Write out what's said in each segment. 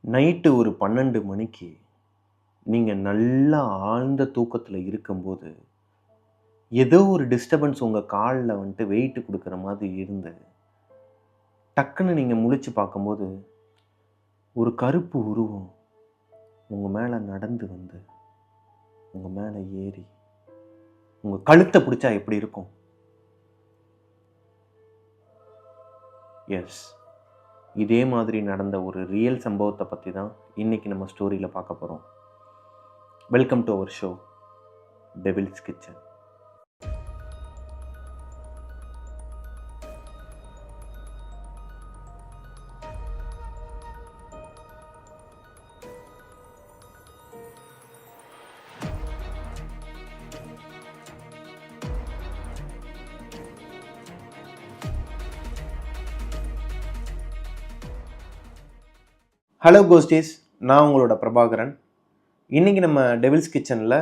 Night ஒரு 12 மணிக்கு நீங்கள் நல்லா ஆழ்ந்த தூக்கத்தில் இருக்கும்போது ஏதோ ஒரு டிஸ்டர்பன்ஸ் உங்கள் காலில் வந்துட்டு வெயிட் கொடுக்குற மாதிரி இருந்து டக்குன்னு நீங்கள் முழிச்சு பார்க்கும்போது ஒரு கருப்பு உருவம் உங்கள் மேலே நடந்து வந்து உங்கள் மேலே ஏறி உங்கள் கழுத்தை பிடிச்சா எப்படி இருக்கும்? எஸ், இதே மாதிரி நடந்த ஒரு ரியல் சம்பவத்தை பற்றி தான் இன்றைக்கி நம்ம ஸ்டோரியில் பார்க்க போகிறோம். Welcome to our show devil's kitchen. Hello ghosties, நான் உங்களோட பிரபாகரன். இன்றைக்கி நம்ம டெவில்ஸ் கிச்சனில்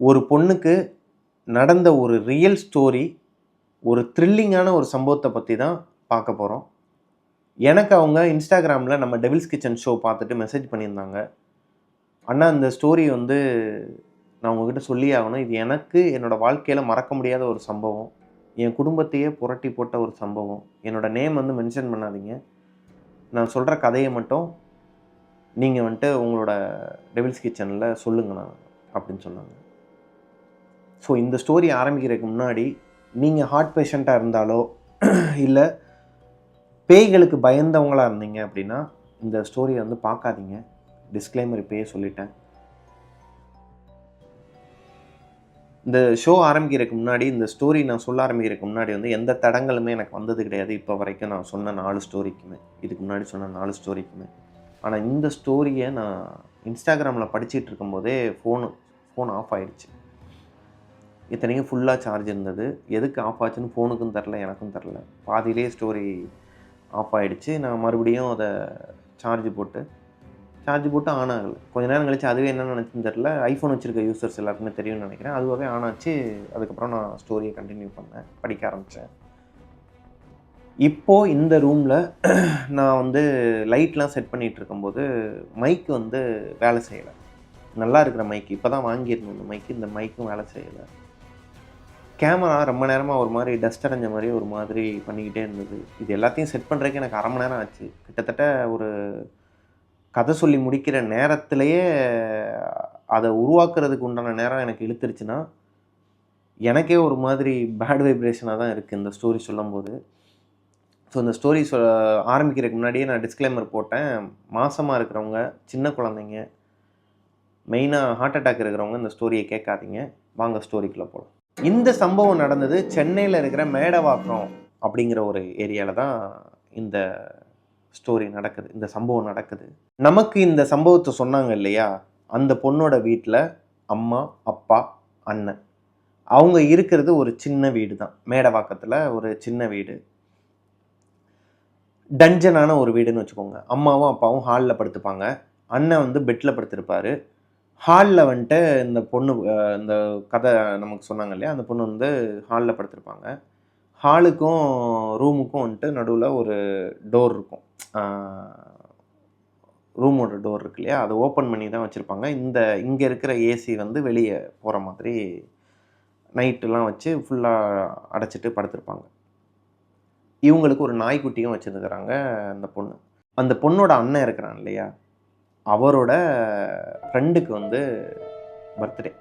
ஒரு பொண்ணுக்கு நடந்த ஒரு ரியல் ஸ்டோரி, ஒரு த்ரில்லிங்கான ஒரு சம்பவத்தை பற்றி தான் பார்க்க போகிறோம். எனக்கு அவங்க இன்ஸ்டாகிராமில் நம்ம டெவில்ஸ் கிச்சன் ஷோ பார்த்துட்டு மெசேஜ் பண்ணியிருந்தாங்க. அண்ணா, இந்த ஸ்டோரி நான் உங்ககிட்ட சொல்லி ஆகணும். இது எனக்கு என்னோடய வாழ்க்கையில் மறக்க முடியாத ஒரு சம்பவம், என் குடும்பத்தையே புரட்டி போட்ட ஒரு சம்பவம். என்னோடய நேம் மென்ஷன் பண்ணாதீங்க, நான் சொல்கிற கதையை மட்டும் நீங்கள் உங்களோட டெவில்ஸ் கிச்சனில் சொல்லுங்கண்ணா அப்படின்னு சொன்னாங்க. ஸோ இந்த ஸ்டோரி ஆரம்பிக்கிறதுக்கு முன்னாடி நீங்கள் ஹார்ட் பேஷண்ட்டாக இருந்தாலோ இல்லை பேய்களுக்கு பயந்தவங்களாக இருந்தீங்க அப்படின்னா இந்த ஸ்டோரியை பார்க்காதீங்க. டிஸ்க்ளைமர் இப்போயே சொல்லிட்டேன். இந்த ஷோ ஆரம்பிக்கிறதுக்கு முன்னாடி, இந்த ஸ்டோரி நான் சொல்ல ஆரம்பிக்கிறதுக்கு முன்னாடி எந்த தடங்களுமே எனக்கு வந்தது கிடையாது. இப்போ வரைக்கும் நான் சொன்ன 4 ஸ்டோரிக்குமே, இதுக்கு முன்னாடி சொன்ன 4 ஸ்டோரிக்குமே. ஆனால் இந்த ஸ்டோரியை நான் இன்ஸ்டாகிராமில் படிச்சுட்டு இருக்கும்போதே ஃபோன் ஆஃப் ஆகிடுச்சு. இத்தனைக்கும் ஃபுல்லாக சார்ஜ் இருந்தது. எதுக்கு ஆஃப் ஆச்சுன்னு ஃபோனுக்கும் தெரில, எனக்கும் தெரில. பாதியிலே ஸ்டோரி ஆஃப் ஆகிடுச்சு. நான் மறுபடியும் அதை சார்ஜ் போட்டு ஆன் ஆகலை. கொஞ்சம் நேரம் கழிச்சு அதுவே என்ன நினச்சுன்னு தெரில. ஐஃபோன் வச்சுருக்க யூசர்ஸ் எல்லாருக்குமே தெரியும்னு நினைக்கிறேன். அதுவாகவே ஆன் ஆச்சு. அதுக்கப்புறம் நான் ஸ்டோரியை கண்டினியூ பண்ணேன், படிக்க ஆரம்பித்தேன். இப்போது இந்த ரூமில் நான் லைட்லாம் செட் பண்ணிகிட்டு இருக்கும்போது மைக்கு வேலை செய்யலை. நல்லா இருக்கிற மைக்கு, இப்போ தான் வாங்கியிருந்தேன் இந்த மைக்கு. இந்த மைக்கும் வேலை செய்யலை. கேமரா ரொம்ப நேரமாக ஒரு மாதிரி டஸ்ட் அடைஞ்ச மாதிரி ஒரு மாதிரி பண்ணிக்கிட்டே இருந்தது. இது எல்லாத்தையும் செட் பண்ணுறதுக்கு எனக்கு 1/2 மணி நேரம் ஆச்சு. கிட்டத்தட்ட ஒரு கதை சொல்லி முடிக்கிற நேரத்திலேயே அதை உருவாக்குறதுக்கு உண்டான நேரம் எனக்கு இழுத்துருச்சுன்னா எனக்கே ஒரு மாதிரி பேட் வைப்ரேஷனாக தான் இருக்குது இந்த ஸ்டோரி சொல்லும்போது. ஸோ இந்த ஸ்டோரி ஆரம்பிக்கிறதுக்கு முன்னாடியே நான் டிஸ்க்ளைமர் போட்டேன். மாசமாக இருக்கிறவங்க, சின்ன குழந்தைங்க, மெயினாக ஹார்ட் அட்டாக் இருக்கிறவங்க இந்த ஸ்டோரியை கேட்காதீங்க. வாங்க ஸ்டோரிக்குள்ளே போகலாம். இந்த சம்பவம் நடந்தது சென்னையில் இருக்கிற மேடவாக்கம் அப்படிங்கிற ஒரு ஏரியாவில் தான் இந்த ஸ்டோரி நடக்குது, இந்த சம்பவம் நடக்குது. நமக்கு இந்த சம்பவத்தை சொன்னாங்க இல்லையா, அந்த பொண்ணோட வீட்டில் அம்மா, அப்பா, அண்ணன், அவங்க இருக்கிறது ஒரு சின்ன வீடு தான். மேடவாக்கத்தில் ஒரு சின்ன வீடு, டஞ்சனான ஒரு வீடுன்னு வச்சுக்கோங்க. அம்மாவும் அப்பாவும் ஹாலில் படுத்துப்பாங்க. அண்ணன் பெட்டில் படுத்திருப்பார். ஹாலில் இந்த பொண்ணு, இந்த கதை நமக்கு சொன்னாங்க இல்லையா, அந்த பொண்ணு ஹாலில் படுத்திருப்பாங்க. ஹாலுக்கும் ரூமுக்கும் நடுவில் ஒரு டோர் இருக்கும். ரூமோட டோர் இருக்கு இல்லையா, அதை ஓப்பன் பண்ணி தான் வச்சுருப்பாங்க. இங்கே இருக்கிற ஏசி வெளியே போகிற மாதிரி நைட்டுலாம் வச்சு ஃபுல்லாக அடைச்சிட்டு படுத்திருப்பாங்க. இவங்களுக்கு ஒரு நாய்க்குட்டியும் வச்சுருக்கிறாங்க அந்த பொண்ணு. அந்த பொண்ணோட அண்ணன் இருக்கிறான் இல்லையா, அவரோட ஃப்ரெண்டுக்கு பர்த்டே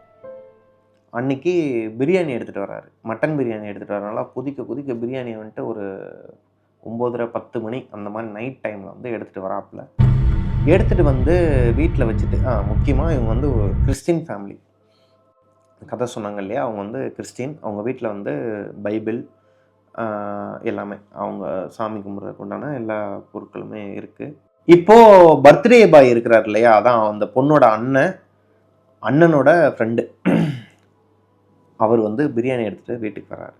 அன்றைக்கி பிரியாணி எடுத்துகிட்டு வர்றாரு. மட்டன் பிரியாணி எடுத்துகிட்டு வரனால கொதிக்க பிரியாணியை ஒரு 9:30 10 மணி அந்த மாதிரி நைட் டைமில் எடுத்துகிட்டு வராப்பில். எடுத்துகிட்டு வீட்டில் வச்சுட்டு, முக்கியமாக இவங்க ஒரு கிறிஸ்டின் ஃபேமிலி. கதை சொன்னாங்க இல்லையா, அவங்க கிறிஸ்டின். அவங்க வீட்டில் பைபிள் எல்லாமே, அவங்க சாமி கும்பிட்றதுக்கு உண்டான எல்லா பொருட்களுமே இருக்குது. இப்போது பர்த்டே பாய் இருக்கிறார் இல்லையா, அதான் அந்த பொண்ணோட அண்ணனோட ஃப்ரெண்டு. அவர் பிரியாணி எடுத்துகிட்டு வீட்டுக்கு வர்றாரு.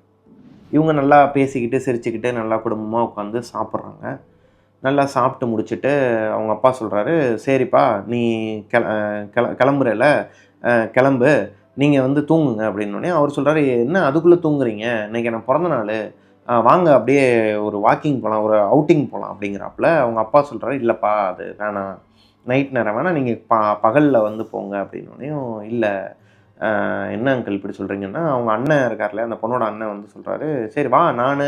இவங்க நல்லா பேசிக்கிட்டு சிரிச்சுக்கிட்டு நல்லா குடும்பமாக உட்காந்து சாப்பிட்றாங்க. நல்லா சாப்பிட்டு முடிச்சுட்டு அவங்க அப்பா சொல்கிறாரு, சரிப்பா நீ கிளம்புறல, கிளம்பு, நீங்கள் தூங்குங்க அப்படின்னோடனே அவர் சொல்கிறாரு, என்ன அதுக்குள்ளே தூங்குறீங்க, இன்றைக்கி எனக்கு பிறந்த நாள், வாங்க அப்படியே ஒரு வாக்கிங் போகலாம், ஒரு அவுட்டிங் போகலாம் அப்படிங்கிறாப்புல. அவங்க அப்பா சொல்கிறாரு, இல்லைப்பா அது வேணாம், நைட் நேரம் வேணாம், நீங்கள் பகலில் வந்து போங்க அப்படின்னோடனையும், இல்லை என்ன அங்கிள் இப்படி சொல்கிறீங்கன்னா, அவங்க அண்ணன் இருக்கார்ல, அந்த பொண்ணோட அண்ணன் வந்து சொல்கிறாரு, சரி வா, நான்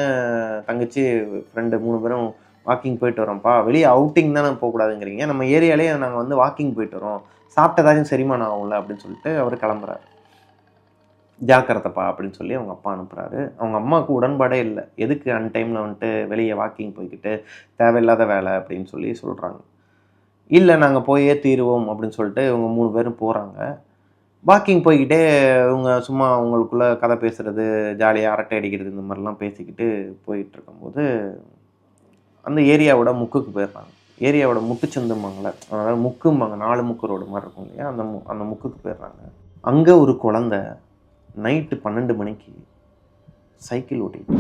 தங்கச்சி ஃப்ரெண்டு 3 பேரும் வாக்கிங் போயிட்டு வரோம்ப்பா, வெளியே அவுட்டிங் தானே போகக்கூடாதுங்கிறீங்க, நம்ம ஏரியாலேயே நாங்கள் வந்து வாக்கிங் போயிட்டு வரோம், சாப்பிட்டதாச்சும் செரிமானம் ஆகும்ல அப்படின்னு சொல்லிட்டு அவர் கிளம்புறாரு. ஜாக்கிரதைப்பா அப்படின்னு சொல்லி அவங்க அப்பா அனுப்புகிறாரு. அவங்க அம்மாவுக்கு உடன்பாடே இல்லை, எதுக்கு அன்டைமில் வந்துட்டு வெளியே வாக்கிங் போய்கிட்டு தேவையில்லாத வேலை அப்படின்னு சொல்லி சொல்கிறாங்க. இல்லை நாங்கள் போயே தீருவோம் அப்படின்னு சொல்லிட்டு இவங்க 3 பேரும் போகிறாங்க. வாக்கிங் போய்கிட்டே இவங்க சும்மா அவங்களுக்குள்ள கதை பேசுகிறது, ஜாலியாக அரட்டை அடிக்கிறது, இந்த மாதிரிலாம் பேசிக்கிட்டு போயிட்டு இருக்கும்போது அந்த ஏரியாவோட முக்குக்கு போயிடுறாங்க. ஏரியாவோட முட்டுச்சந்தும்பாங்கள்ல, அதாவது முக்கும்பாங்க, 4 முக்கு ரோடு மாதிரி இருக்கும் இல்லையா, அந்த முக்குக்கு போயிடுறாங்க. அங்கே ஒரு குழந்தை நைட்டு 12 மணிக்கு சைக்கிள் ஓட்டிகிட்டு,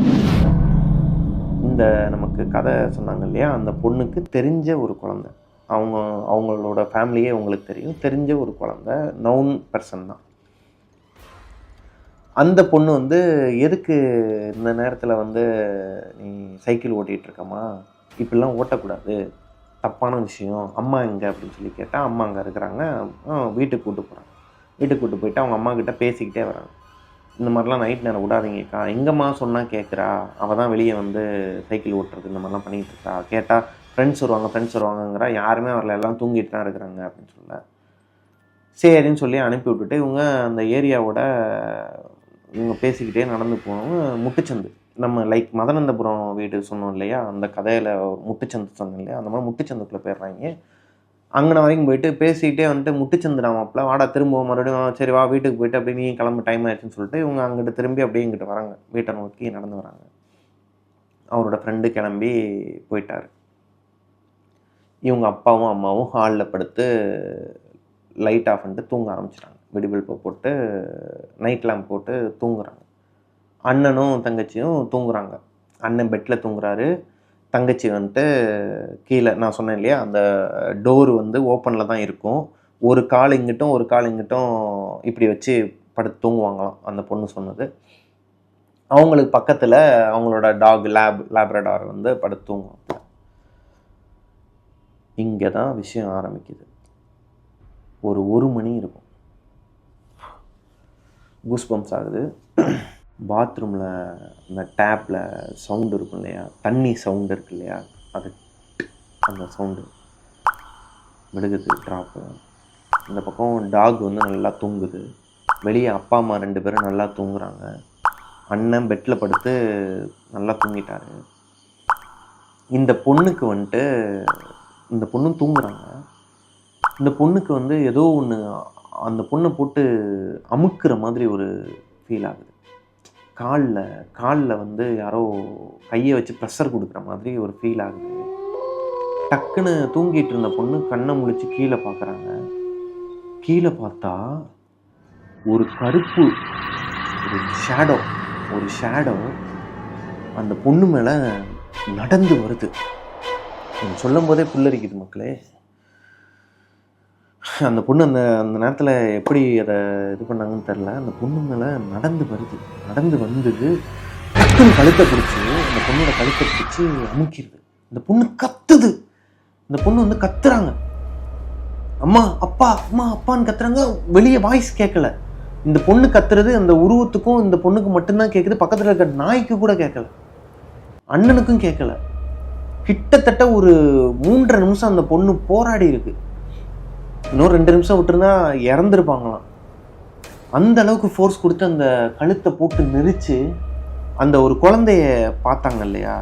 இந்த நமக்கு கதை சொன்னாங்க இல்லையா, அந்த பொண்ணுக்கு தெரிஞ்ச ஒரு குழந்தை, அவங்களோட ஃபேமிலியே உங்களுக்கு தெரியும், தெரிஞ்ச ஒரு குழந்தை, நவுன் பர்சன் தான். அந்த பொண்ணு வந்து, எதுக்கு இந்த நேரத்தில் வந்து நீ சைக்கிள் ஓட்டிகிட்டு இருக்கம்மா, இப்படிலாம் ஓட்டக்கூடாது, தப்பான விஷயம், அம்மா எங்கே அப்படின்னு சொல்லி கேட்டால், அம்மா அங்கே இருக்கிறாங்க, வீட்டுக்கு கூப்பிட்டு போகிறாங்க. வீட்டுக்கு கூப்பிட்டு போயிட்டு அவங்க அம்மா கிட்டே பேசிக்கிட்டே வராங்க. இந்த மாதிரிலாம் நைட் நேரம் விடாதீங்கக்கா, எங்கம்மா சொன்னால் கேட்குறா, அவள் தான் வெளியே வந்து சைக்கிள் ஓட்டுறது இந்த மாதிரிலாம் பண்ணிகிட்டு இருக்கா, கேட்டால் ஃப்ரெண்ட்ஸ் வருவாங்கங்கிறா, யாருமே வரல, எல்லாம் தூங்கிட்டு தான் இருக்கிறாங்க அப்படின்னு சொல்ல, சரின்னு சொல்லி அனுப்பி விட்டுட்டு இவங்க அந்த ஏரியாவோட இவங்க பேசிக்கிட்டே நடந்து போனவங்க முட்டுச்சந்து, நம்ம லைக் மதனந்தபுரம் வீடு சொன்னோம் இல்லையா, அந்த கதையில் முட்டுச்சந்து சொன்னோம் இல்லையா, அந்த மாதிரி முட்டுச்சந்துக்குள்ளே போயிடுறாங்க. அங்கன வரைக்கும் போயிட்டு பேசிக்கிட்டே வந்துட்டு முட்டுச்சந்துடா மாப்பிள்ள, வாடா திரும்பவும் மறுபடியும், சரி வா வீட்டுக்கு போயிட்டு அப்படியே நீ கிளம்பு, டைம் ஆயிடுச்சுன்னு சொல்லிட்டு இவங்க அங்கிட்டு திரும்பி அப்படியே இங்கிட்டு வராங்க, வீட்டை நோக்கி நடந்து வராங்க. அவரோட ஃப்ரெண்டு கிளம்பி போயிட்டார். இவங்க அப்பாவும் அம்மாவும் ஹாலில் படுத்து லைட் ஆஃப் பண்ணிட்டு தூங்க ஆரம்பிச்சிட்டாங்க, வெடிபல்பை போட்டு நைட் லேம்ப் போட்டு தூங்குறாங்க. அண்ணனும் தங்கச்சியும் தூங்குறாங்க. அண்ணன் பெட்டில் தூங்குறாரு, தங்கச்சி வந்துட்டு கீழே, நான் சொன்னேன் இல்லையா, அந்த டோரு வந்து ஓப்பனில் தான் இருக்கும், ஒரு கால் இங்கிட்டும் ஒரு கால் இங்கிட்டும் இப்படி வச்சு படுத்து தூங்குவாங்களாம் அந்த பொண்ணு சொன்னது. அவங்களுக்கு பக்கத்தில் அவங்களோட டாக் லேப்ரடார் வந்து படுத்து தூங்குவாங்க. இங்கே தான் விஷயம் ஆரம்பிக்குது. ஒரு மணி இருக்கும், கூஸ்பம்ஸ் ஆகுது. பாத்ரூமில் அந்த டேப்பில் சவுண்டு இருக்கும் இல்லையா, தண்ணி சவுண்டு இருக்கு இல்லையா, அது அந்த சவுண்டு விழுகுது, ட்ராப்பு. இந்த பக்கம் டாக் வந்து நல்லா தூங்குது, வெளியே அப்பா அம்மா 2 பேரும் நல்லா தூங்குறாங்க. அண்ணன் பெட்டில் படுத்து நல்லா தூங்கிட்டாரு. இந்த பொண்ணுக்கு வந்துட்டு, இந்த பொண்ணும் தூங்குறாங்க, இந்த பொண்ணுக்கு வந்து ஏதோ ஒன்று அந்த பொண்ணை போட்டு அமுக்குற மாதிரி ஒரு ஃபீல் ஆகுது. காலில் வந்து யாரோ கையை வச்சு ப்ரெஷர் கொடுக்குற மாதிரி ஒரு ஃபீல் ஆகுது. டக்குன்னு தூங்கிட்டு இருந்த பொண்ணு கண்ணை முழிச்சு கீழே பார்க்குறாங்க. கீழே பார்த்தா ஒரு கருப்பு, ஒரு ஷேடோ அந்த பொண்ணு மேலே நடந்து வருது. சொல்லும் போதே புல்லரிக்குது மக்களே. அந்த பொண்ணு அந்த அந்த நேரத்தில் எப்படி அதை இது பண்ணாங்கன்னு தெரில, அந்த பொண்ணு மேலே நடந்து வந்து டக்குன்னு கழுத்தை பிடிச்சி, அந்த பொண்ணோட கழுத்தை பிடிச்சி அமுக்கிடுது. இந்த பொண்ணு கத்துது, இந்த பொண்ணு வந்து கத்துறாங்க, அம்மா அப்பா அம்மா அப்பான்னு கத்துறாங்க. வெளியே வாய்ஸ் கேட்கல, இந்த பொண்ணு கத்துறது அந்த உருவத்துக்கும் இந்த பொண்ணுக்கு மட்டும்தான் கேட்குது, பக்கத்தில் இருக்கிற நாய்க்கு கூட கேட்கல, அண்ணனுக்கும் கேட்கல. கிட்டத்தட்ட ஒரு 3.5 நிமிஷம் அந்த பொண்ணு போராடி இருக்கு. இன்னும் 2 நிமிஷம் விட்டுருந்தா இறந்துருப்பாங்களாம். அந்த அளவுக்கு ஃபோர்ஸ் கொடுத்து அந்த கழுத்தை போட்டு நெரிச்சு, அந்த ஒரு குழந்தைய பார்த்தாங்க இல்லையா,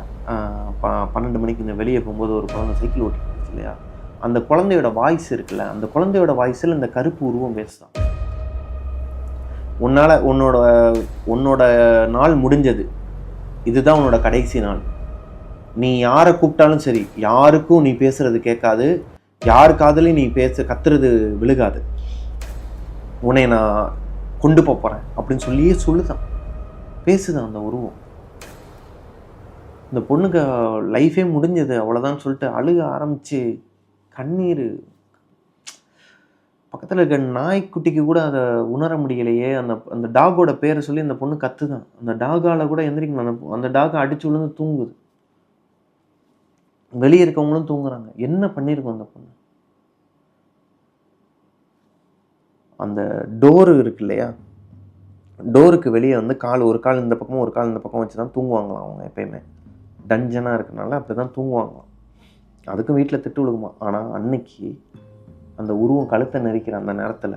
12 மணிக்கு இந்த வெளியே போகும்போது ஒரு குழந்தை சைக்கிள் ஓட்டிட்டு இல்லையா, அந்த குழந்தையோட வாய்ஸ் இருக்குல்ல, அந்த குழந்தையோட வாய்ஸில் இந்த கருப்பு உருவம் பேசுதான். உன்னோட நாள் முடிஞ்சது, இதுதான் உன்னோட கடைசி நாள், நீ யாரை கூப்பிட்டாலும் சரி, யாருக்கும் நீ பேசுறது கேட்காது, யார் காதலையும் நீ கத்துறது விழுகாது, உன்னை நான் கொண்டு போகிறேன் அப்படின்னு சொல்லியே சொல்லுதான், பேசுதான் அந்த உருவம். இந்த பொண்ணுக்கு லைஃபே முடிஞ்சது அவ்வளோதான் சொல்லிட்டு அழுக ஆரம்பிச்சு, கண்ணீர் பக்கத்துல இருக்க நாய்க்குட்டிக்கு கூட அத உணர முடியலையே! அந்த அந்த டாகோட பேர சொல்லி அந்த பொண்ணு கத்துதாம். அந்த டாகால கூட எந்திரிக்க முடியல. அந்த டாக் அடிச்சு விழுந்து தூங்குது. வெளிய இருக்கவங்களும் தூங்குறாங்க. என்ன பண்ணியிருக்கும் அந்த பொண்ணு? அந்த டோர் இருக்கு இல்லையா? டோருக்கு வெளிய வந்து ஒரு கால் இந்த பக்கமும், ஒரு கால் இந்த பக்கம் வச்சு தான் தூங்குவாங்களாம் அவங்க எப்பயுமே. டஞ்சனா இருக்கனால அப்படிதான் தூங்குவாங்களாம். அதுக்கும் வீட்ல திட்டு விழுகுமாம். ஆனா அன்னைக்கு அந்த உருவம் கழுத்த நெரிக்கிற அந்த நேரத்துல,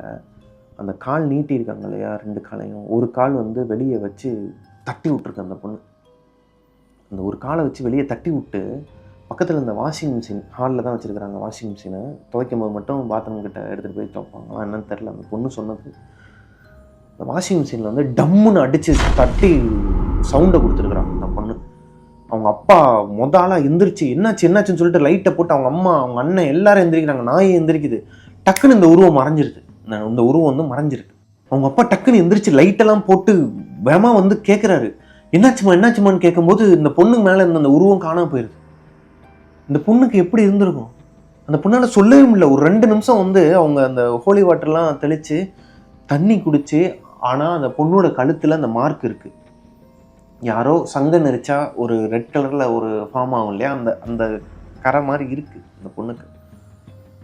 அந்த கால் நீட்டியிருக்காங்க இல்லையா 2 காலையும், ஒரு கால் வந்து வெளிய வச்சு தட்டி விட்டுருக்கு அந்த பொண்ணு. அந்த ஒரு கால வச்சு வெளிய தட்டி விட்டு, பக்கத்துல இருந்த வாஷிங் மிஷின் ஹால்ல தான் வச்சிருக்காங்க வாஷிங் மிஷின. துவைக்கும்போது மட்டும் பாத்ரூம் கிட்ட எடுத்துட்டு போய் துவைப்பாங்களாம். என்னன்னு தெரியல. அந்த பொண்ணு சொன்னது. அந்த வாஷிங் மிஷின்ல வந்து டம்முன்னு அடிச்சு தட்டி சவுண்ட குடுத்துருக்கான் அந்த பொண்ணு. அவங்க அப்பா ஆளா எந்திரிச்சு என்னாச்சுன்னு சொல்லிட்டு லைட்ட போட்டு அவங்க அம்மா, அவங்க அண்ணன் எல்லாரும் எந்திரிக்கிறாங்க. நாயும் எந்திரிக்குது. டக்குன்னு இந்த உருவம் மறைஞ்சிருது. இந்த உருவம் வந்து மறைஞ்சிருக்கு. அவங்க அப்பா டக்குன்னு எந்திரிச்சு லைட் எல்லாம் போட்டு வேகமா வந்து கேட்கிறாரு. என்னாச்சுமான்னு கேட்கும்போது இந்த பொண்ணு மேல இருந்த அந்த உருவம் காணாம போயிருது. இந்த பொண்ணுக்கு எப்படி இருந்திருக்கும்? அந்த பொண்ணால சொல்லவே முடியல. ஒரு 2 நிமிஷம் வந்து அவங்க அந்த ஹோலி வாட்டர்லாம் தெளிச்சு தண்ணி குடிச்சு, ஆனா அந்த பொண்ணோட கழுத்துல அந்த மார்க் இருக்கு. யாரோ சங்க நெரிச்சா ஒரு ரெட் கலர்ல ஒரு ஃபார்ம் ஆகும் இல்லையா? அந்த அந்த கரை மாரி இருக்கு அந்த பொண்ணுக்கு.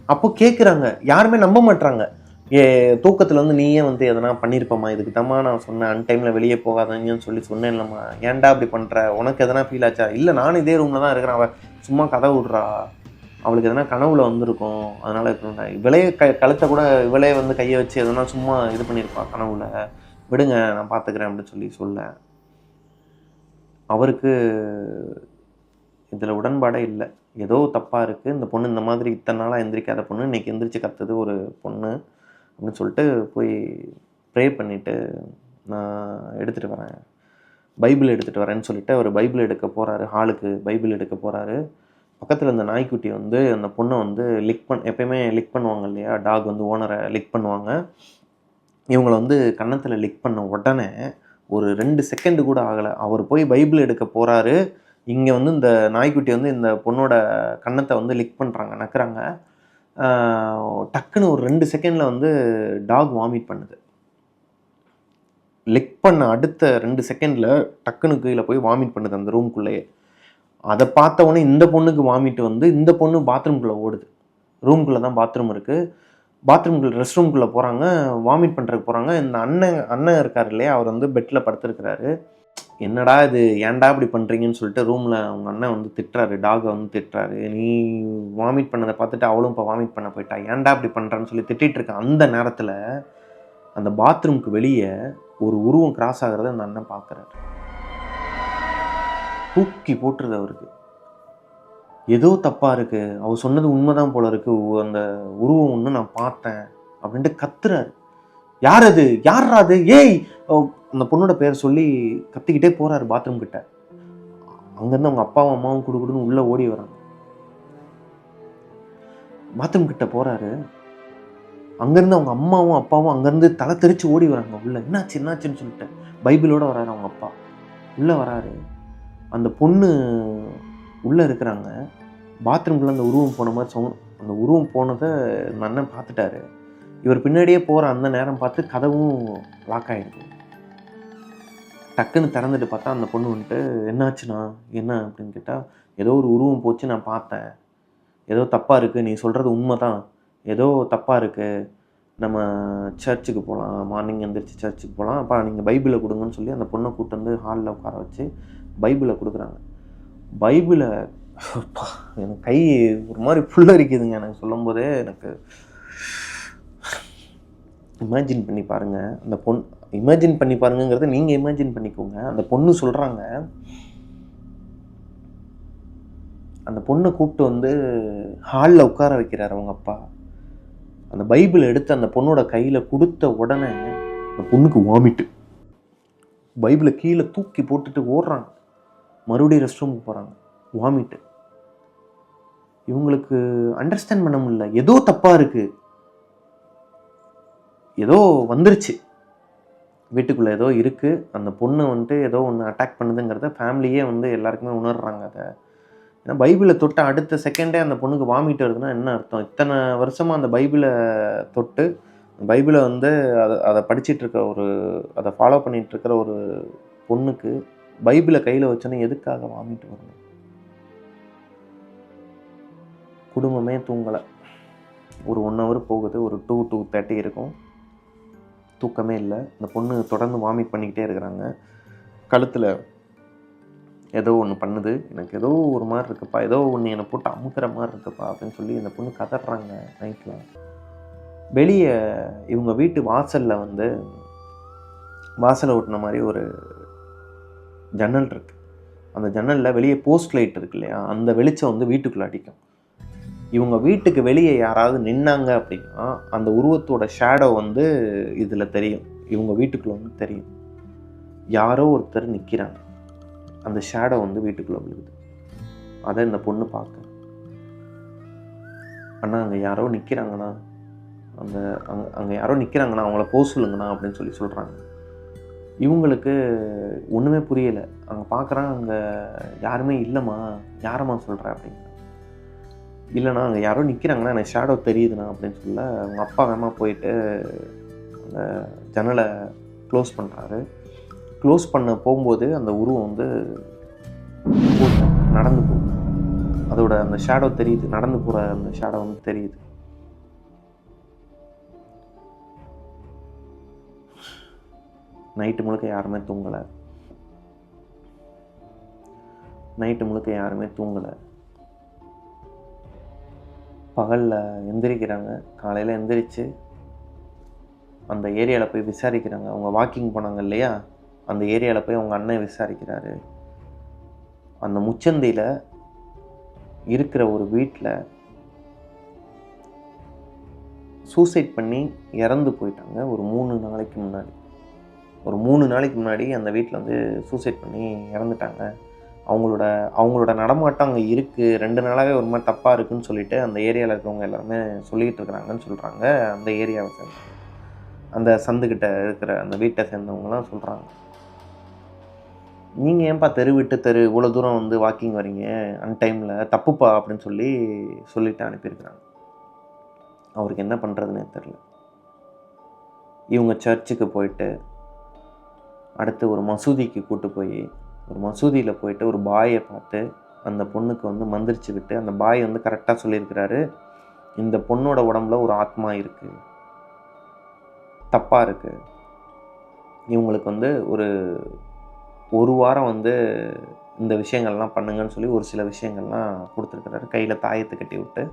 அப்போ கேட்குறாங்க. யாருமே நம்ப மாட்றாங்க. தூக்கத்துல வந்து நீயே வந்து எதனா பண்ணியிருப்பம்மா, இதுக்கு தாம்மா நான் சொன்னேன். அன்டைம்ல வெளிய போகாதீங்கன்னு சொல்லி சொன்னேன்லம்மா. ஏன்டா இப்படி பண்ற? உனக்கு எதனா ஃபீல் ஆச்சா? இல்ல நானும் இதே ரூம்ல தான் இருக்கிறேன். அவ சும்மா கதை விடுறா. அவளுக்கு எதனா கனவுல வந்திருக்கும். அதனால இப்படி இவளே கழுத்த கூட இவளே வந்து கைய வச்சு எதனா சும்மா இது பண்ணியிருப்பா கனவுல. விடுங்க நான் பார்த்துக்கிறேன் அப்படின்னு சொல்லி சொல்ல. அவருக்கு இதுல உடன்பாடே இல்ல. ஏதோ தப்பா இருக்கு. இந்த பொண்ணு இந்த மாதிரி இத்தன நாளா எந்திரிக்காத பொண்ணு, இன்னைக்கு எந்திரிச்சு கத்துது ஒரு பொண்ணு அப்படின்னு சொல்லிட்டு போய் ப்ரே பண்ணிட்டு, நான் எடுத்துட்டு வரேன். பைபிள் எடுத்துட்டு வரேன்னு சொல்லிட்டு அவரு பைபிள் எடுக்க போறாரு. ஹாலுக்கு பைபிள் எடுக்க போறாரு. பக்கத்துல இருந்த நாய்க்குட்டி வந்து அந்த பொண்ண வந்து எப்பயுமே லிக் பண்ணுவாங்க இல்லையா? டாக் வந்து ஓனர லிக் பண்ணுவாங்க. இவங்கள வந்து கன்னத்துல லிக் பண்ண உடனே ஒரு 2 செகண்ட் கூட ஆகல. அவரு போய் பைபிள் எடுக்க போறாரு. இங்க வந்து இந்த நாய்க்குட்டி வந்து இந்த பொண்ணோட கன்னத்த வந்து லிக் பண்றாங்க, நக்குறாங்க. டக்குன்னு ஒரு 2 செகண்ட்ல வந்து டாக் வாமிட் பண்ணுது. லிக் பண்ண அடுத்த 2 செகண்ட்ல டக்குன்னு கீழ போய் வாமிட் பண்ணுது அந்த ரூம்குள்ளேயே. அத பார்த்த உடனே இந்த பொண்ணுக்கு வாமிட் வந்து இந்த பொண்ணு பாத்ரூம்குள்ள ஓடுது. ரூம்குள்ள தான் பாத்ரூம் இருக்கு. பாத்ரூம்குள்ள ரெஸ்ட் ரூம்குள்ள போறாங்க. வாமிட் பண்றதுக்கு போறாங்க. இந்த அண்ணன் இருக்காரு இல்லையா? அவர் வந்து பெட்ல படுத்திருக்கிறாரு. என்னடா இது? ஏன்டா இப்படி பண்றீங்கன்னு சொல்லிட்டு ரூம்ல அவங்க அண்ணன் வந்து திட்டுறாரு. டாக வந்து திட்டுறாரு. நீ வாமிட் பண்ணத பார்த்துட்டு அவளும் இப்ப வாமிட் பண்ண போயிட்டா. ஏன்டா இப்படி பண்றன்னு சொல்லி திட்டிட்டு இருக்க அந்த நேரத்துல அந்த பாத்ரூம்க்கு வெளிய ஒரு உருவம் கிராஸ் ஆகுறத அந்த அண்ணன் பார்க்குறாரு. தூக்கி போட்டுருது அவருக்கு. ஏதோ தப்பா இருக்கு. அவ சொன்னது உண்மைதான் போல இருக்கு. அந்த உருவம் ஒண்ணு நான் பார்த்தேன் அப்படின்ட்டு கத்துறாரு. யார் அது? யார்ரா அது? ஏய்! அந்த பொண்ணோட பேர் சொல்லி கத்திக்கிட்டே போறாரு பாத்ரூம் கிட்ட. அங்கேருந்து அவங்க அப்பாவும் அம்மாவும் குடுகுடுன்னு உள்ள ஓடி வராங்க. பாத்ரூம் கிட்ட போறாரு. அங்கேருந்து அவங்க அம்மாவும் அப்பாவும் அங்கேருந்து தலை தெறிச்சு ஓடி வராங்க உள்ள. என்னாச்சுன்னு சொல்லிட்டு பைபிளோட வராரு அவங்க அப்பா. உள்ள வராரு. அந்த பொண்ணு உள்ள இருக்கிறாங்க. பாத்ரூம்குள்ள அந்த உருவம் போன மாதிரி அந்த உருவம் போனதை அந்த அண்ணன் பார்த்துட்டாரு. இவர் பின்னாடியே போற அந்த நேரம் பார்த்து கதவும் லாக் ஆயிடுது. டக்குன்னு திறந்துட்டு பார்த்தா அந்த பொண்ணு வந்துட்டு, என்னாச்சுண்ணா? என்ன அப்படின்னு கேட்டா, ஏதோ ஒரு உருவம் போச்சு நான் பார்த்தேன். ஏதோ தப்பா இருக்கு. நீ சொல்றது உண்மைதான். ஏதோ தப்பா இருக்கு. நம்ம சர்ச்சுக்கு போகலாம். மார்னிங் எந்திரிச்சு சர்ச்சுக்கு போகலாம். அப்பா நீங்கள் பைபிளை கொடுங்கன்னு சொல்லி அந்த பொண்ணை கூப்பிட்டு வந்து ஹாலில் உட்கார வச்சு பைபிளை கொடுக்குறாங்க. பைபிளை எனக்கு கை ஒரு மாதிரி புல்லரிக்குதுங்க. எனக்கு சொல்லும்போதே எனக்கு இமேஜின் பண்ணி பாருங்க. அந்த இமேஜின் பண்ணி பாருங்கிறத நீங்க இமேஜின் பண்ணிக்கோங்க. அந்த பொண்ணு சொல்றாங்க, அந்த பொண்ணை கூப்பிட்டு வந்து ஹாலில் உட்கார வைக்கிறார் அவங்க அப்பா. அந்த பைபிள் எடுத்து அந்த பொண்ணோட கையில கொடுத்த உடனே அந்த பொண்ணுக்கு வாமிட்டு. பைபிளை கீழே தூக்கி போட்டுட்டு ஓடுறாங்க. மறுபடியும் ரெஸ்ட் ரூமுக்கு போறாங்க. வாமிட்டு. இவங்களுக்கு அண்டர்ஸ்டாண்ட் பண்ண முடியல. ஏதோ தப்பா இருக்கு. ஏதோ வந்துருச்சு வீட்டுக்குள்ள, ஏதோ இருக்குது. அந்த பொண்ணு வந்துட்டு ஏதோ ஒன்று அட்டாக் பண்ணுதுங்கிறத ஃபேமிலியே வந்து எல்லாருக்குமே உணர்றாங்க. அதை ஏன்னா பைபிளை தொட்ட அடுத்த செகண்டே அந்த பொண்ணுக்கு வாமிட் வருதுன்னா என்ன அர்த்தம்? இத்தனை வருஷமாக அந்த பைபிளை தொட்டு பைபிளை வந்து அதை படிச்சுட்டு இருக்க அதை ஃபாலோ பண்ணிட்டு இருக்கிற ஒரு பொண்ணுக்கு பைபிளை கையில் வச்சோன்னே எதுக்காக வாமிட் வரணும்? குடும்பமே தூங்கலை. ஒரு 1 hour போகுது, ஒரு 2-2:30 இருக்கும். தூக்கமே இல்லை. இந்த பொண்ணு தொடர்ந்து வாமிட் பண்ணிக்கிட்டே இருக்கிறாங்க. கழுத்தில் ஏதோ ஒன்று பண்ணுது, எனக்கு ஏதோ ஒரு மாதிரி இருக்குப்பா, ஏதோ ஒன்று என்னை போட்டு அமுக்கிற மாதிரி இருக்குப்பா அப்படின்னு சொல்லி இந்த பொண்ணு கதறாங்க நைட்டில். வெளியே இவங்க வீட்டு வாசலில் வந்து வாசலை ஒட்டின மாதிரி ஒரு ஜன்னல் இருக்குது. அந்த ஜன்னலில் வெளியே போஸ்ட் லைட் இருக்கு இல்லையா, அந்த வெளிச்சம் வந்து வீட்டுக்குள்ளே அடிக்கும். இவங்க வீட்டுக்கு வெளியே யாராவது நின்னாங்க அப்படின்னா அந்த உருவத்தோட ஷேடோ வந்து இதில் தெரியும். இவங்க வீட்டுக்குள்ளே வந்து தெரியும். யாரோ ஒருத்தர் நிற்கிறாங்க, அந்த ஷேடோ வந்து வீட்டுக்குள்ளே விழுகுது. அதை இந்த பொண்ணு பார்க்க, அண்ணா அங்கே யாரோ நிற்கிறாங்கண்ணா, அங்கே யாரோ நிற்கிறாங்கண்ணா, அவங்கள போக சொல்லுங்கண்ணா அப்படின்னு சொல்கிறாங்க. இவங்களுக்கு ஒன்றுமே புரியலை. அங்கே பார்க்குறாங்க, அங்கே யாருமே இல்லைம்மா, யாரம்மா சொல்கிற அப்படிங்க. இல்லைண்ணா அங்கே யாரோ நிற்கிறாங்கண்ணா, எனக்கு ஷேடோ தெரியுதுண்ணா அப்படின்னு சொல்ல அவங்க அப்பா வேகமாக போயிட்டு அந்த ஜன்னலை க்ளோஸ் பண்ணுறாரு. க்ளோஸ் பண்ண போகும்போது அந்த உருவம் வந்து நடந்து போகுது. அதோட அந்த ஷேடோ தெரியுது, நடந்து போகிற அந்த ஷேடோ வந்து தெரியுது. நைட்டு முழுக்க யாருமே தூங்கலை. பகலில் எந்திரிக்கிறாங்க. காலையில் எந்திரிச்சு அந்த ஏரியாவில் போய் விசாரிக்கிறாங்க. அவங்க வாக்கிங் போனாங்க இல்லையா, அந்த ஏரியாவில் போய் அவங்க அண்ணன் விசாரிக்கிறாரு. அந்த முச்சந்தியில் இருக்கிற ஒரு வீட்டில் சூசைட் பண்ணி இறந்து போயிட்டாங்க. ஒரு 3 நாளைக்கு முன்னாடி அந்த வீட்டில் வந்து சூசைட் பண்ணி இறந்துட்டாங்க. அவங்களோட நடமாட்டம் அங்கே இருக்குது. 2 நாளாகவே ஒரு மாதிரி தப்பாக இருக்குதுன்னு சொல்லிட்டு அந்த ஏரியாவில் இருக்கிறவங்க எல்லாருமே சொல்லிகிட்டு இருக்கிறாங்கன்னு சொல்கிறாங்க. அந்த ஏரியாவை சேர்ந்தவங்க, அந்த சந்துக்கிட்ட இருக்கிற அந்த வீட்டை சேர்ந்தவங்கலாம் சொல்கிறாங்க. நீங்கள் ஏன்பா தெரு விட்டு தெரு இவ்வளோ தூரம் வந்து வாக்கிங் வரீங்க அன்டைமில், தப்புப்பா அப்படின்னு சொல்லிட்டு அனுப்பியிருக்கிறாங்க. அவருக்கு என்ன பண்ணுறதுன்னே தெரில. இவங்க சர்ச்சுக்கு போயிட்டு அடுத்து ஒரு மசூதிக்கு கூட்டு போய் ஒரு மசூதியில் போயிட்டு ஒரு பாயை பார்த்து அந்த பொண்ணுக்கு வந்து மந்திரிச்சு விட்டு, அந்த பாய் வந்து கரெக்டாக சொல்லியிருக்கிறாரு, இந்த பொண்ணோட உடம்புல ஒரு ஆத்மா இருக்குது, தப்பாக இருக்குது, இவங்களுக்கு வந்து ஒரு வாரம் வந்து இந்த விஷயங்கள்லாம் பண்ணுங்கன்னு சொல்லி ஒரு சில விஷயங்கள்லாம் கொடுத்துருக்குறாரு. கையில் தாயத்தை கட்டி விட்டு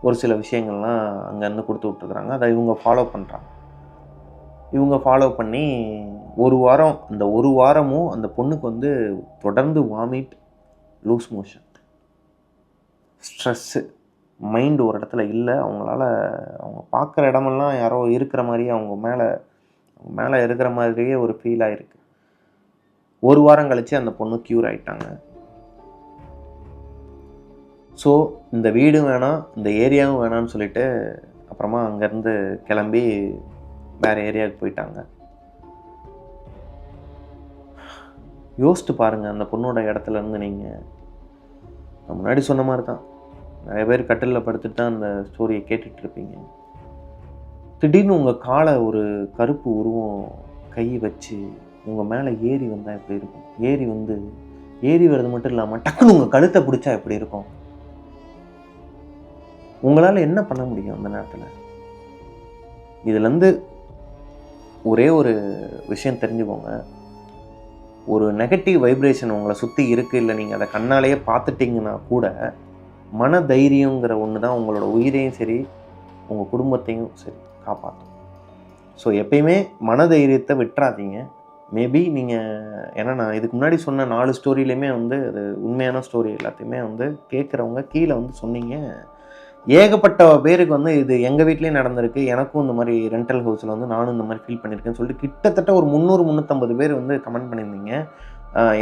ஒரு சில விஷயங்கள்லாம் அங்கேருந்து கொடுத்து விட்டுருக்குறாங்க. அதை இவங்க ஃபாலோ பண்ணுறாங்க. இவங்க ஃபாலோ பண்ணி ஒரு வாரமும் அந்த பொண்ணுக்கு வந்து தொடர்ந்து vomit, loose motion, stress, mind ஒரு இடத்துல இல்லை. அவங்க பார்க்குற இடமெல்லாம் யாரோ இருக்கிற மாதிரியே அவங்க மேலே இருக்கிற மாதிரியே ஒரு ஃபீல் ஆகிருக்கு. 1 வாரம் கழித்து அந்த பொண்ணு க்யூர் ஆகிட்டாங்க. ஸோ இந்த வீடும் வேணாம், இந்த ஏரியாவும் வேணான்னு சொல்லிட்டு அப்புறமா அங்கேருந்து கிளம்பி வேறு ஏரியாவுக்கு போயிட்டாங்க. யோசித்து பாருங்கள், அந்த பொண்ணோட இடத்துலேருந்து நீங்கள் முன்னாடி சொன்ன மாதிரி தான் நிறைய பேர் கட்டிலில் படுத்துட்டு தான் அந்த ஸ்டோரியை கேட்டுட்ருப்பீங்க. திடீர்னு உங்கள் காலை ஒரு கருப்பு உருவம் கை வச்சு உங்கள் மேலே ஏறி வந்தால் எப்படி இருக்கும்? ஏறி வர்றது மட்டும் இல்லாமல் டக்குன்னு உங்கள் கழுத்தை பிடிச்சா எப்படி இருக்கும்? உங்களால் என்ன பண்ண முடியும் அந்த நேரத்தில்? இதுலேருந்து ஒரே ஒரு விஷயம் தெரிஞ்சுக்கோங்க. ஒரு நெகட்டிவ் வைப்ரேஷன் உங்களை சுற்றி இருக்குது, இல்லை நீங்கள் அதை கண்ணாலேயே பார்த்துட்டிங்கன்னா கூட மன தைரியங்கிற ஒன்று தான் உங்களோட உயிரையும் சரி உங்கள் குடும்பத்தையும் சரி காப்பாற்றும். ஸோ எப்பயுமே மன தைரியத்தை விட்டுறாதீங்க. மேபி நீங்கள், ஏன்னா நான் இதுக்கு முன்னாடி சொன்ன 4 ஸ்டோரியிலையுமே வந்து அது உண்மையான ஸ்டோரி எல்லாத்தையுமே வந்து கேட்குறவங்க கீழே வந்து சொன்னீங்க. ஏகப்பட்ட பேருக்கு வந்து இது எங்கள் வீட்லேயும் நடந்திருக்கு, எனக்கும் இந்த மாதிரி ரெண்டல் ஹவுஸில் வந்து நானும் இந்த மாதிரி ஃபீல் பண்ணியிருக்கேன்னு சொல்லிட்டு கிட்டத்தட்ட ஒரு 300-350 பேர் வந்து கமெண்ட் பண்ணியிருந்தீங்க.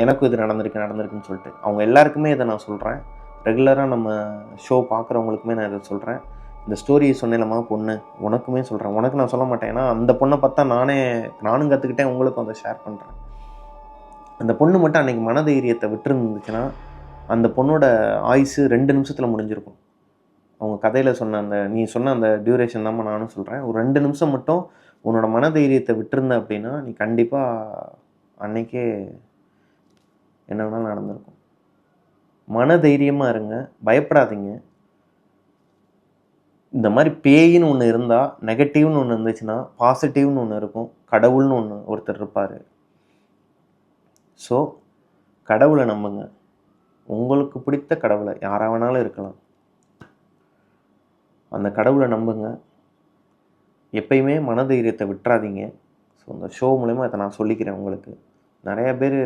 எனக்கும் இது நடந்திருக்குன்னு சொல்லிட்டு. அவங்க எல்லாருக்குமே இதை நான் சொல்கிறேன். ரெகுலராக நம்ம ஷோ பார்க்குறவங்களுக்குமே நான் இதை சொல்கிறேன். இந்த ஸ்டோரியை சொன்னேலம்மா பொண்ணு, உனக்குமே சொல்கிறேன். உனக்கு நான் சொல்ல மாட்டேன், ஏன்னா அந்த பொண்ணை பார்த்தா நானும் கற்றுக்கிட்டேன், உங்களுக்கும் அதை ஷேர் பண்ணுறேன். அந்த பொண்ணு மட்டும் அன்றைக்கி மனதைரியத்தை விட்டுருந்துச்சுன்னா அந்த பொண்ணோட ஆயுசு 2 நிமிஷத்தில் முடிஞ்சிருக்கும். அவங்க கதையில் சொன்ன நீ சொன்ன அந்த டியூரேஷன் தான் நானும் சொல்கிறேன். ஒரு 2 நிமிஷம் மட்டும் உன்னோட மனதைரியத்தை விட்டுருந்த அப்படின்னா நீ கண்டிப்பாக அன்னைக்கே என்ன வேணாலும் நடந்திருக்கும். மனதைரியமாக இருங்க, பயப்படாதீங்க. இந்த மாதிரி பேயின்னு ஒன்று இருந்தால், நெகட்டிவ்னு ஒன்று இருந்துச்சுன்னா பாசிட்டிவ்னு ஒன்று இருக்கும், கடவுள்னு ஒருத்தர் இருப்பார். ஸோ கடவுளை நம்புங்க. உங்களுக்கு பிடித்த கடவுளை யாராக வேணாலும் இருக்கலாம், அந்த கடவுளை நம்புங்க. எப்பயுமே மனதைரியத்தை விட்டுறாதீங்க. ஸோ இந்த ஷோ மூலமா இதை நான் சொல்லிக்கிறேன் உங்களுக்கு. நிறைய பேர்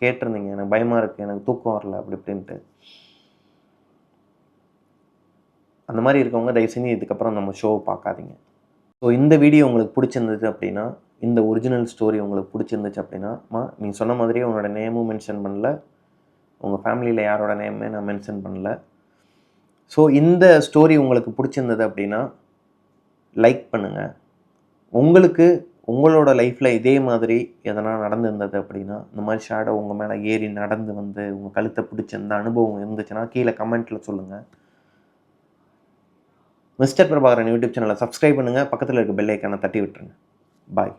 கேட்டிருந்தீங்க, எனக்கு பயமாக இருக்குது, எனக்கு தூக்கம் வரல அப்படி இப்படின்ட்டு. அந்த மாதிரி இருக்கவங்க தயவு செஞ்சு இதுக்கப்புறம் நம்ம ஷோவை பார்க்காதீங்க. ஸோ இந்த வீடியோ உங்களுக்கு பிடிச்சிருந்தது அப்படின்னா, இந்த ஒரிஜினல் ஸ்டோரி உங்களுக்கு பிடிச்சிருந்துச்சு அப்படின்னா, நீ சொன்ன மாதிரியே உன்னோட நேமும் மென்ஷன் பண்ணல, உங்கள் ஃபேமிலியில் யாரோட நேமே நான் மென்ஷன் பண்ணல. ஸோ இந்த ஸ்டோரி உங்களுக்கு பிடிச்சிருந்தது அப்படின்னா லைக் பண்ணுங்கள். உங்களுக்கு உங்களோட லைஃப்பில் இதே மாதிரி எதனா நடந்திருந்தது அப்படின்னா, இந்த மாதிரி ஷேடோ உங்கள் மேலே ஏறி நடந்து வந்து உங்கள் கழுத்தை பிடிச்ச இந்த அனுபவம் இருந்துச்சுன்னா கீழே கமெண்ட்டில் சொல்லுங்கள். மிஸ்டர் பிரபாகரன் யூடியூப் சேனலை சப்ஸ்கிரைப் பண்ணுங்கள், பக்கத்தில் இருக்க பெல் ஐக்கானை தட்டி விட்டுருங்க. பாய்.